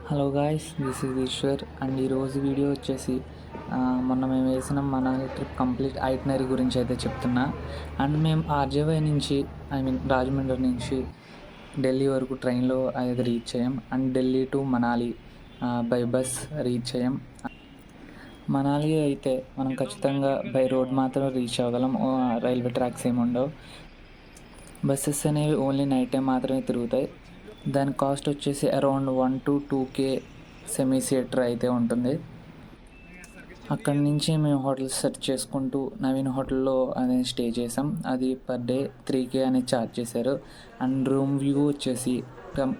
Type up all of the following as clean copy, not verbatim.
Hello guys, this is Eshwar and ఈరోజు video వచ్చేసి మొన్న మేము వేసిన మనాలి ట్రిప్ కంప్లీట్ ఐటనరీ గురించి అయితే చెప్తున్నా. అండ్ మేము ఆర్జేవై నుంచి రాజమండ్రి నుంచి ఢిల్లీ వరకు ట్రైన్లో అయితే రీచ్ అయ్యాం. And Delhi to Manali by bus reach అయ్యాం. మనాలి అయితే మనం ఖచ్చితంగా బై రోడ్ మాత్రం రీచ్ అవ్వగలం. రైల్వే ట్రాక్స్ ఏమి ఉండవు. బస్సెస్ అనేవి ఓన్లీ నైట్ టైం మాత్రమే తిరుగుతాయి. దాని కాస్ట్ వచ్చేసి around 1 to 2K semi seater అయితే ఉంటుంది. అక్కడి నుంచి మేము హోటల్స్ సెర్చ్ చేసుకుంటూ నవీన్ హోటల్లో అనేది స్టే చేసాం. అది పర్ డే 3K అనేది ఛార్జ్ చేశారు. అండ్ రూమ్ వ్యూ వచ్చేసి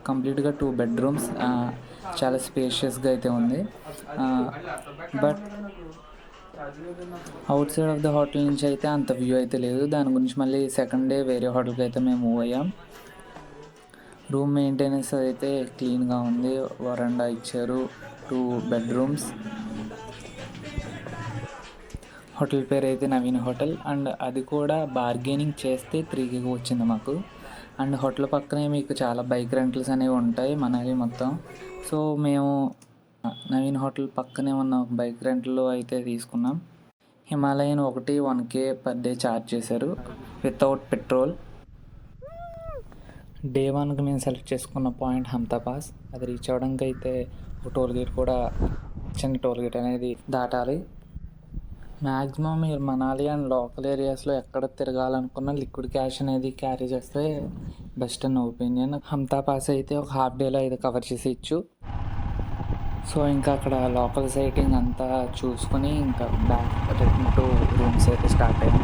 కంప్లీట్గా 2 bedrooms, చాలా స్పేషియస్గా అయితే ఉంది. But out side of the hotel నుంచి అయితే అంత వ్యూ అయితే లేదు. దాని గురించి మళ్ళీ సెకండ్ డే వేరే హోటల్కి అయితే మేము మూవ్ అయ్యాం. రూమ్ మెయింటెనెన్స్ అయితే క్లీన్గా ఉంది. వరండా ఇచ్చారు, 2 bedrooms. హోటల్ పేరు అయితే నవీన్ హోటల్. అండ్ అది కూడా బార్గెనింగ్ చేస్తే 3K వచ్చింది మాకు. అండ్ హోటల్ పక్కనే మీకు చాలా బైక్ రెంటల్స్ అనేవి ఉంటాయి మనాలి మొత్తం. సో మేము నవీన్ హోటల్ పక్కనే ఉన్న బైక్ రెంట్లో అయితే తీసుకున్నాం. హిమాలయన్ ఒకటి 1K పర్ డే ఛార్జ్ చేశారు వితౌట్ పెట్రోల్. డే 1కి మేము సెలెక్ట్ చేసుకున్న పాయింట్ హంతా పాస్. అది రీచ్ అవ్వడానికి అయితే ఒక టోల్ గేట్ కూడా, చిన్న టోల్ గేట్ అనేది దాటాలి. మ్యాక్సిమం మీరు మనాలి అండ్ లోకల్ ఏరియాస్లో ఎక్కడ తిరగాలనుకున్న లిక్విడ్ క్యాష్ అనేది క్యారీ చేస్తే బెస్ట్ అన్న ఒపీనియన్. హంతా పాస్ అయితే ఒక హాఫ్ డేలో అయితే కవర్ చేసి ఇచ్చు. సో ఇంకా అక్కడ లోకల్ సైటింగ్ అంతా చూసుకొని ఇంకా బ్యాక్ రిటర్న్ టు రూమ్స్ అయితే స్టార్ట్ అయ్యాం.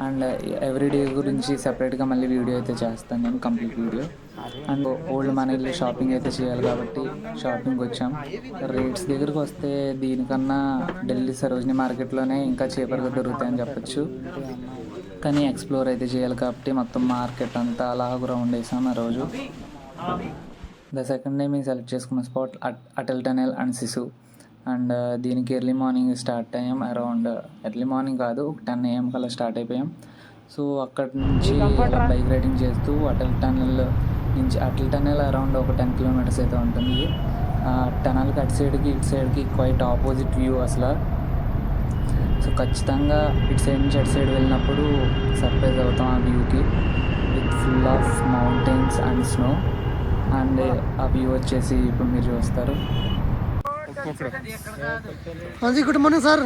అండ్ ఎవ్రీడే గురించి సెపరేట్గా మళ్ళీ వీడియో అయితే చేస్తాను నేను, కంప్లీట్ వీడియో. అండ్ ఓల్డ్ మనీలో షాపింగ్ అయితే చేయాలి కాబట్టి షాపింగ్కి వచ్చాం. రేట్స్ దగ్గరికి వస్తే దీనికన్నా ఢిల్లీ సరోజినీ మార్కెట్లోనే ఇంకా చీపర్గా దొరుకుతాయని చెప్పచ్చు. కానీ ఎక్స్ప్లోర్ అయితే చేయాలి కాబట్టి మొత్తం మార్కెట్ అంతా అలా రౌండ్ వేసాం ఆ రోజు. ద సెకండ్ డే మేము సెలెక్ట్ చేసుకున్న spot Atal tunnel and Sissu. And దీనికి ఎర్లీ మార్నింగ్ స్టార్ట్ అయ్యాం. అరౌండ్ ఎర్లీ మార్నింగ్ కాదు, 10 AM కల్లా స్టార్ట్ అయిపోయాం. సో అక్కడి నుంచి బైక్ రైడింగ్ చేస్తూ అటల్ టనెల్ అరౌండ్ ఒక 10 kilometers అయితే ఉంటుంది. టనల్కి అటు సైడ్కి క్వైట్ ఆపోజిట్ వ్యూ అసలు. సో ఖచ్చితంగా ఇటు సైడ్ నుంచి అటు సైడ్ వెళ్ళినప్పుడు సర్ప్రైజ్ అవుతాం ఆ వ్యూకి, with full of mountains and snow. And ఆ వ్యూ వచ్చేసి ఇప్పుడు మీరు చూస్తారు. Good morning sir.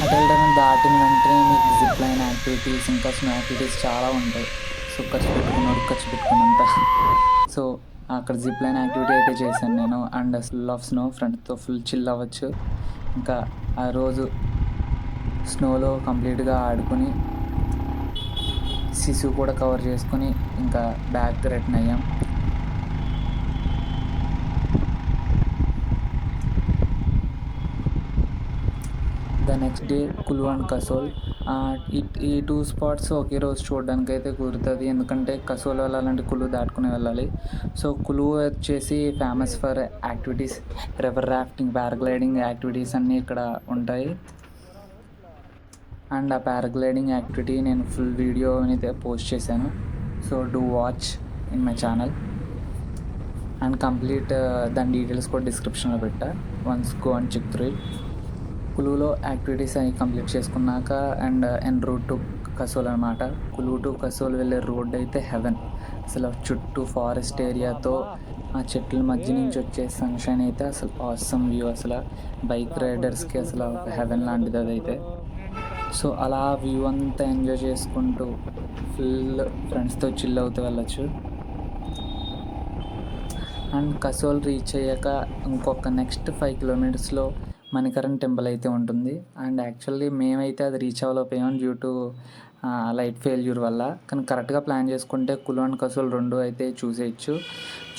Atal tunnel దాటిన వెంటనే మీకు జిప్ లైన్ యాక్టివిటీస్, ఇంకా స్నో యాక్టివిటీస్ చాలా ఉంటాయి. సో ఖర్చు పెట్టుకున్నంత. సో అక్కడ జిప్ లైన్ యాక్టివిటీ అయితే చేశాను నేను. అండ్ ఫుల్ ఆఫ్ స్నో, ఫ్రంట్తో ఫుల్ చిల్ అవ్వచ్చు. ఇంకా ఆ రోజు స్నోలో కంప్లీట్గా ఆడుకొని సిసు కూడా కవర్ చేసుకొని ఇంకా బ్యాక్ రిటర్న్ అయ్యాం. The next day Kullu and Kasol. ఈ 2 spots ఒకే రోజు చూడడానికి అయితే కుదురుతుంది, ఎందుకంటే కసోల్ వెళ్ళాలంటే కులు దాటుకుని వెళ్ళాలి. సో కులు వచ్చేసి famous for activities, river rafting, paragliding activities అన్నీ ఇక్కడ ఉంటాయి. అండ్ ఆ పారాగ్లైడింగ్ యాక్టివిటీ నేను ఫుల్ వీడియో అయితే పోస్ట్ చేశాను. So do watch in my channel. And complete దాని డీటెయిల్స్ కూడా డిస్క్రిప్షన్లో పెట్టా. Once go and check through it. కులులో యాక్టివిటీస్ అవి కంప్లీట్ చేసుకున్నాక and en route to Kasol అనమాట. కులు టు కసోల్ వెళ్ళే రోడ్ అయితే హెవెన్ అసలు. చుట్టూ ఫారెస్ట్ ఏరియాతో ఆ చెట్ల మధ్య నుంచి వచ్చే సన్షైన్ అయితే అసలు ఆసమ్ వ్యూ అసలు. బైక్ రైడర్స్కి అసలు ఒక హెవెన్ లాంటిది అదైతే. సో అలా వ్యూ అంతా ఎంజాయ్ చేసుకుంటూ ఫుల్ ఫ్రెండ్స్తో చిల్ అవుతూ వెళ్ళచ్చు. అండ్ కసోల్ రీచ్ అయ్యాక ఇంకొక నెక్స్ట్ 5 kilometersలో మణికరణ్ టెంపుల్ అయితే ఉంటుంది. అండ్ యాక్చువల్లీ మేమైతే అది రీచ్ అవ్వలేకపోయాం డ్యూ టు లైట్ ఫెయిల్యూర్ వల్ల. కానీ కరెక్ట్గా ప్లాన్ చేసుకుంటే కులు అండ్ కసోల్ 2 అయితే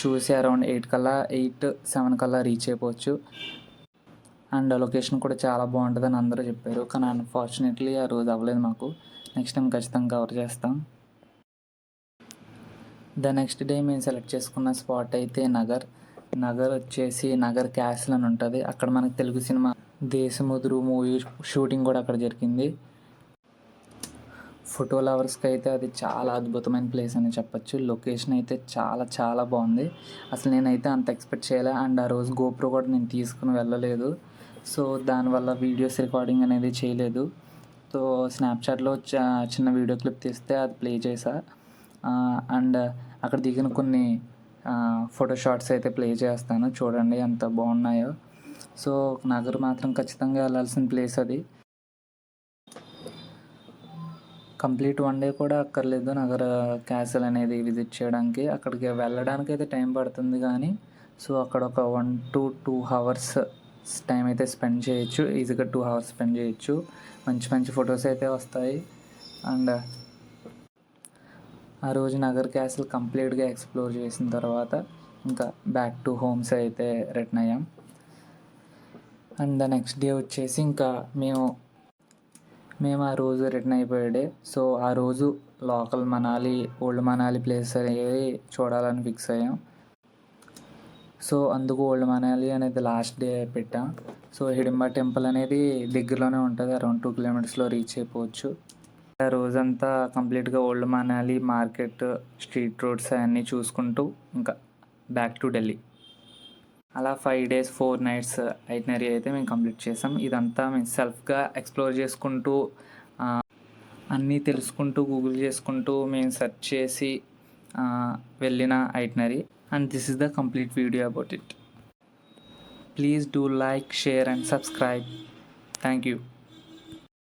చూసి అరౌండ్ 8-7 కల్లా రీచ్ అయిపోవచ్చు. అండ్ లొకేషన్ కూడా చాలా బాగుంటుందని అందరూ చెప్పారు, కానీ అన్ఫార్చునేట్లీ ఆ రోజు అవ్వలేదు మాకు. నెక్స్ట్ టైం ఖచ్చితంగా కవర్ చేస్తాం. ద నెక్స్ట్ డే మేము సెలెక్ట్ చేసుకున్న స్పాట్ అయితే నగర్ వచ్చేసి నగర్ క్యాసిల్ అని ఉంటుంది. అక్కడ మనకు Telugu cinema Desamuduru movie shooting కూడా అక్కడ జరిగింది. ఫోటో లవర్స్కి అయితే అది చాలా అద్భుతమైన ప్లేస్ అని చెప్పొచ్చు. లొకేషన్ అయితే చాలా చాలా బాగుంది. అసలు నేనైతే అంత ఎక్స్పెక్ట్ చేయలే. అండ్ ఆ రోజు గోప్రో కూడా నేను తీసుకుని వెళ్ళలేదు. సో దానివల్ల వీడియోస్ రికార్డింగ్ అనేది చేయలేదు. సో స్నాప్చాట్లో చిన్న వీడియో క్లిప్ తీస్తే అది ప్లే చేసా. అండ్ అక్కడ దిగిన కొన్ని ఫోటో షాట్స్ అయితే ప్లే చేస్తాను, చూడండి ఎంత బాగున్నాయో. సో నగర్ మాత్రం ఖచ్చితంగా వెళ్ళాల్సిన ప్లేస్ అది. కంప్లీట్ 1 డే కూడా అక్కర్లేదు నగర క్యాసిల్ అనేది విజిట్ చేయడానికి. అక్కడికి వెళ్ళడానికి అయితే టైం పడుతుంది కానీ, సో అక్కడ ఒక 1 to 2 hours టైం అయితే స్పెండ్ చేయొచ్చు. ఈజీగా 2 hours స్పెండ్ చేయొచ్చు. మంచి మంచి ఫొటోస్ అయితే వస్తాయి. అండ్ ఆ రోజు నగర్ క్యాసిల్ కంప్లీట్గా ఎక్స్ప్లోర్ చేసిన తర్వాత ఇంకా బ్యాక్ టు హోమ్స్ అయితే రిటర్న్ అయ్యాం. అండ్ ద నెక్స్ట్ డే వచ్చేసి ఇంకా మేము ఆ రోజు రిటర్న్ అయిపోయే డే. సో ఆ రోజు local Manali, old Manali place అనేవి చూడాలని ఫిక్స్ అయ్యాం. సో అందుకు ఓల్డ్ మనాలి అనేది లాస్ట్ డే పెట్టాం. సో హిడింబా టెంపుల్ అనేది దగ్గరలోనే ఉంటుంది, అరౌండ్ 2 kilometersలో రీచ్ అయిపోవచ్చు. ఆ రోజంతా కంప్లీట్గా old Manali market, street roads అవన్నీ చూసుకుంటూ ఇంకా బ్యాక్ టు ఢిల్లీ. అలా 5 days 4 nights ఐటినరీ అయితే మేము కంప్లీట్ చేసాం. ఇదంతా మేము సెల్ఫ్గా ఎక్స్ప్లోర్ చేసుకుంటూ అన్నీ తెలుసుకుంటూ గూగుల్ చేసుకుంటూ మేము సెర్చ్ చేసి వెళ్ళిన itinerary. And this is the complete video about it. Please do like, share and subscribe. Thank you.